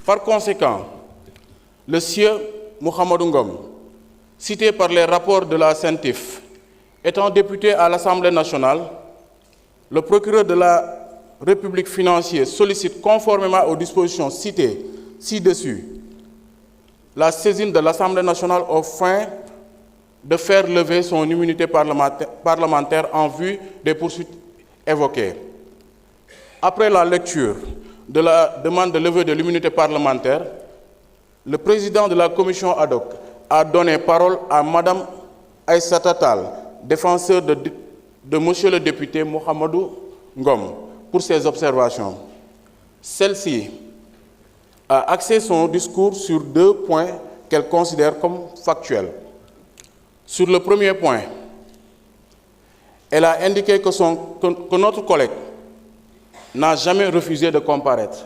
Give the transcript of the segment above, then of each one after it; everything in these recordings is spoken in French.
Par conséquent, le sieur Mouhamadou Ngom, cité par les rapports de la CENTIF, étant député à l'Assemblée nationale, le procureur de la République financière sollicite, conformément aux dispositions citées ci-dessus, la saisine de l'Assemblée nationale aux fins de faire lever son immunité parlementaire en vue des poursuites évoquées. Après la lecture de la demande de levée de l'immunité parlementaire, le président de la commission ad hoc a donné parole à Mme Aïssata Tall, défenseur de monsieur le député Mouhamadou Ngom, pour ses observations. Celle-ci a axé son discours sur 2 points qu'elle considère comme factuels. Sur le premier point, elle a indiqué que notre collègue n'a jamais refusé de comparaître.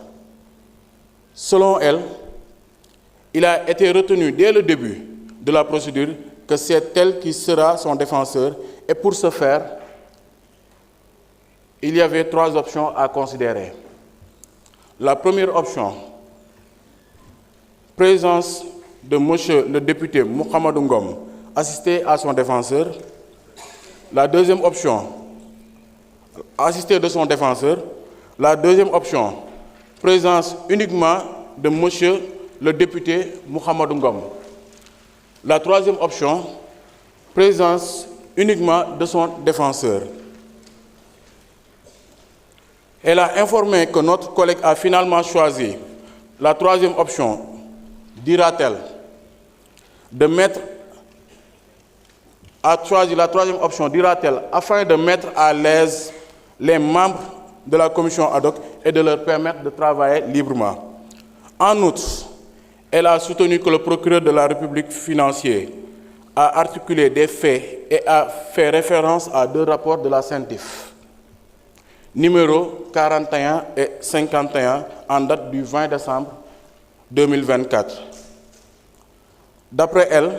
Selon elle, il a été retenu dès le début de la procédure que c'est elle qui sera son défenseur, et pour ce faire, il y avait 3 options à considérer. La première option, présence de monsieur le député Mouhamadou Ngom, assisté à son défenseur. La deuxième option, assisté de son défenseur. La deuxième option, présence uniquement de monsieur le député Mouhamadou Ngom. La troisième option, présence uniquement de son défenseur. Elle a informé que notre collègue a finalement choisi la troisième option, dira-t-elle, afin de mettre à l'aise les membres de la commission ad hoc et de leur permettre de travailler librement. En outre, elle a soutenu que le procureur de la République financier a articulé des faits et a fait référence à 2 rapports de la CENTIF, numéro 41 et 51, en date du 20 décembre 2024. D'après elle,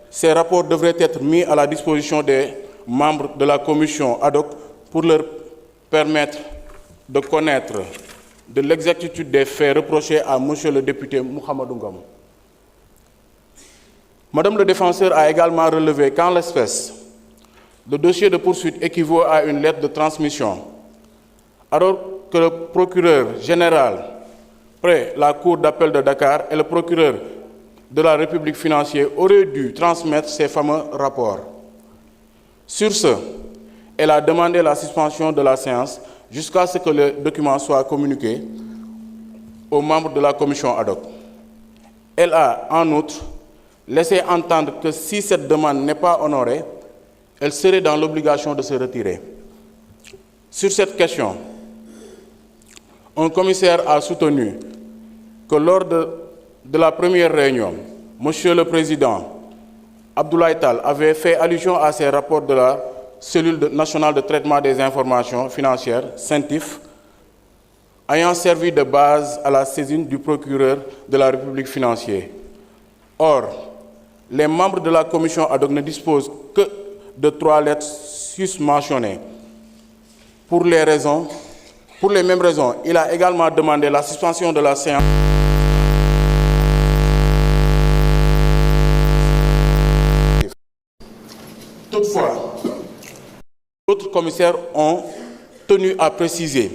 ces rapports devraient être mis à la disposition des membres de la commission ad hoc pour leur permettre de connaître de l'exactitude des faits reprochés à monsieur le député Mouhamadou Ngom. Madame le défenseur a également relevé qu'en l'espèce, le dossier de poursuite équivaut à une lettre de transmission, alors que le procureur général près la Cour d'appel de Dakar et le procureur de la République financière auraient dû transmettre ces fameux rapports. Sur ce, elle a demandé la suspension de la séance jusqu'à ce que le document soit communiqué aux membres de la commission ad hoc. Elle a, en outre, laissé entendre que si cette demande n'est pas honorée, elle serait dans l'obligation de se retirer. Sur cette question, un commissaire a soutenu que lors de la première réunion, Monsieur le Président Abdoulaye Tall avait fait allusion à ces rapports de la Cellule nationale de traitement des informations financières, CENTIF, ayant servi de base à la saisine du procureur de la République financière. Or, les membres de la commission ad hoc ne disposent que de 3 lettres susmentionnées. Pour les mêmes raisons, il a également demandé la suspension de la séance. Toutefois, d'autres commissaires ont tenu à préciser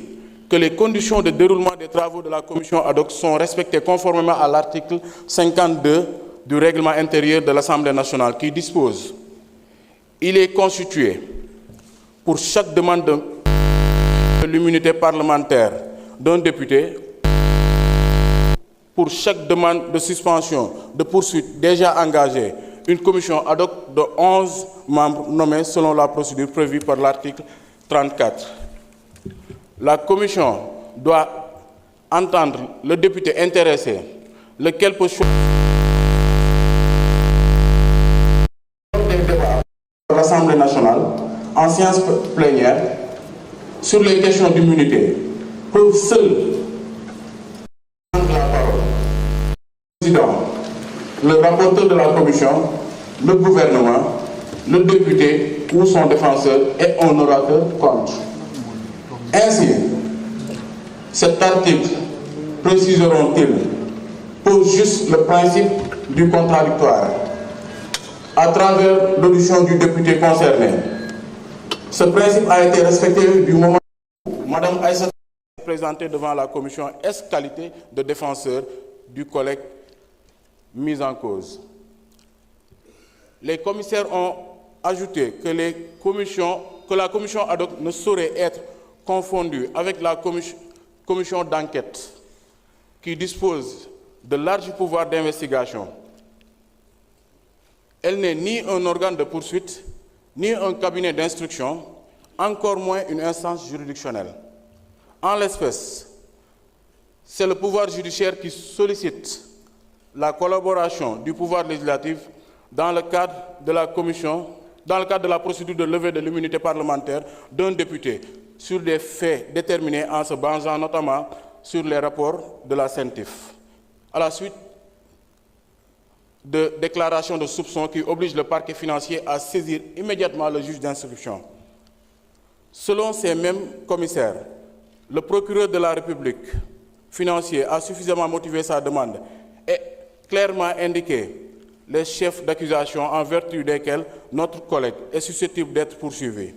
que les conditions de déroulement des travaux de la commission ad hoc sont respectées conformément à l'article 52 du règlement intérieur de l'Assemblée nationale qui dispose: il est constitué pour chaque demande de l'immunité parlementaire d'un député, pour chaque demande de suspension de poursuite déjà engagée, une commission ad hoc de 11 membres nommés selon la procédure prévue par l'article 34. La commission doit entendre le député intéressé, lequel peut choisir des débats de l'Assemblée nationale en séance plénière sur les questions d'immunité, peuvent seuls prendre la parole. Le président, le rapporteur de la commission, le gouvernement, le député ou son défenseur et un orateur contre. Ainsi, cet article préciseront-ils pose juste le principe du contradictoire à travers l'audition du député concerné. Ce principe a été respecté du moment où Mme Aïssa est présentée devant la commission qualité de défenseur du collègue mis en cause. Les commissaires ont ajouté que la commission ad hoc ne saurait être confondue avec la commission d'enquête qui dispose de larges pouvoirs d'investigation. Elle n'est ni un organe de poursuite, ni un cabinet d'instruction, encore moins une instance juridictionnelle. En l'espèce, c'est le pouvoir judiciaire qui sollicite la collaboration du pouvoir législatif dans le cadre de la procédure de levée de l'immunité parlementaire d'un député sur des faits déterminés en se basant notamment sur les rapports de la CENTIF, à la suite de déclarations de soupçons qui obligent le parquet financier à saisir immédiatement le juge d'instruction. Selon ces mêmes commissaires, le procureur de la République financier a suffisamment motivé sa demande et clairement indiqué les chefs d'accusation en vertu desquels notre collègue est susceptible d'être poursuivi.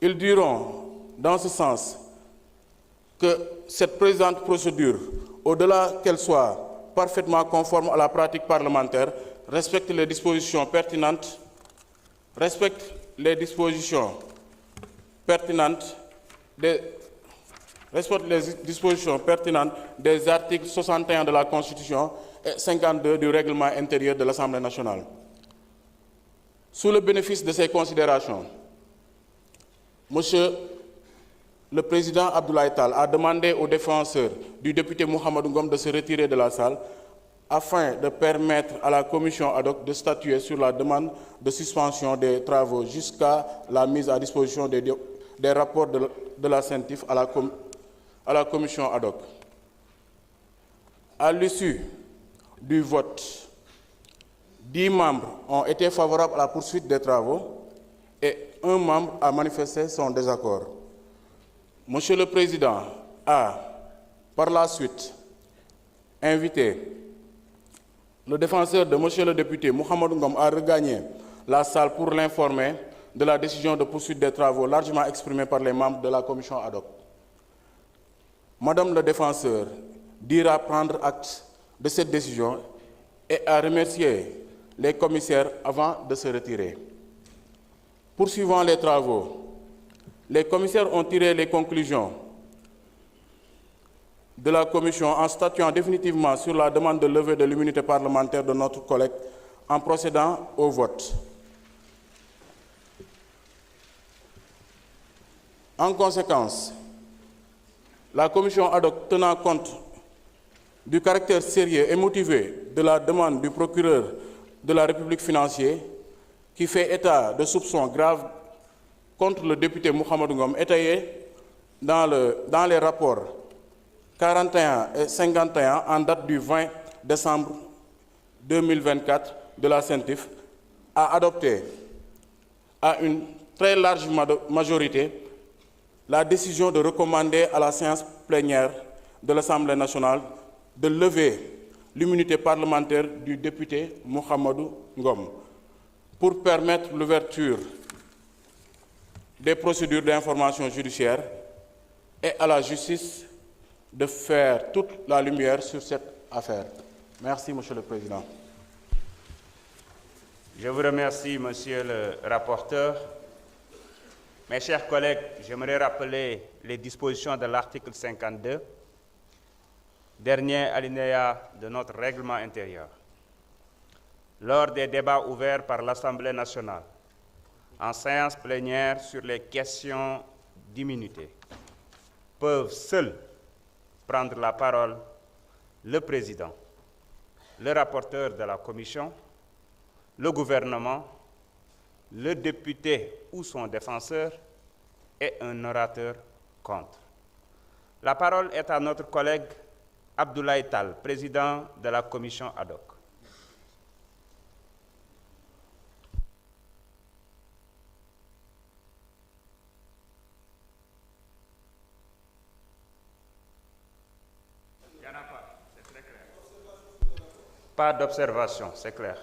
Ils diront, dans ce sens, que cette présente procédure, au-delà qu'elle soit parfaitement conforme à la pratique parlementaire, respecte les dispositions pertinentes des articles 61 de la Constitution et 52 du règlement intérieur de l'Assemblée nationale. Sous le bénéfice de ces considérations, Monsieur le Président Abdoulaye Tall a demandé aux défenseurs du député Mouhamadou Ngom de se retirer de la salle afin de permettre à la commission ad hoc de statuer sur la demande de suspension des travaux jusqu'à la mise à disposition des rapports de la CENTIF à la commission ad hoc. À l'issue du vote, 10 membres ont été favorables à la poursuite des travaux et un membre a manifesté son désaccord. Monsieur le Président a, par la suite, invité le défenseur de Monsieur le député Mouhamadou Ngom à regagner la salle pour l'informer de la décision de poursuite des travaux largement exprimée par les membres de la commission ad hoc. Madame le défenseur dira prendre acte de cette décision et à remercier les commissaires avant de se retirer. Poursuivant les travaux, les commissaires ont tiré les conclusions de la commission en statuant définitivement sur la demande de levée de l'immunité parlementaire de notre collègue en procédant au vote. En conséquence, la commission ad hoc tenant compte du caractère sérieux et motivé de la demande du procureur de la République financier qui fait état de soupçons graves contre le député Mouhamadou Ngom étayé dans les rapports 41 et 51 en date du 20 décembre 2024 de la CENTIF, a adopté à une très large majorité la décision de recommander à la séance plénière de l'Assemblée nationale de lever l'immunité parlementaire du député Mouhamadou Ngom pour permettre l'ouverture des procédures d'information judiciaire et à la justice de faire toute la lumière sur cette affaire. Merci, Monsieur le Président. Je vous remercie, Monsieur le rapporteur. Mes chers collègues, j'aimerais rappeler les dispositions de l'article 52, dernier alinéa de notre règlement intérieur. Lors des débats ouverts par l'Assemblée nationale, en séance plénière sur les questions d'immunité, peuvent seuls prendre la parole le président, le rapporteur de la commission, le gouvernement, le député ou son défenseur et un orateur contre. La parole est à notre collègue Abdoulaye Tall, président de la commission ad hoc. Il n'y en a pas, c'est très clair. Pas d'observation, c'est clair.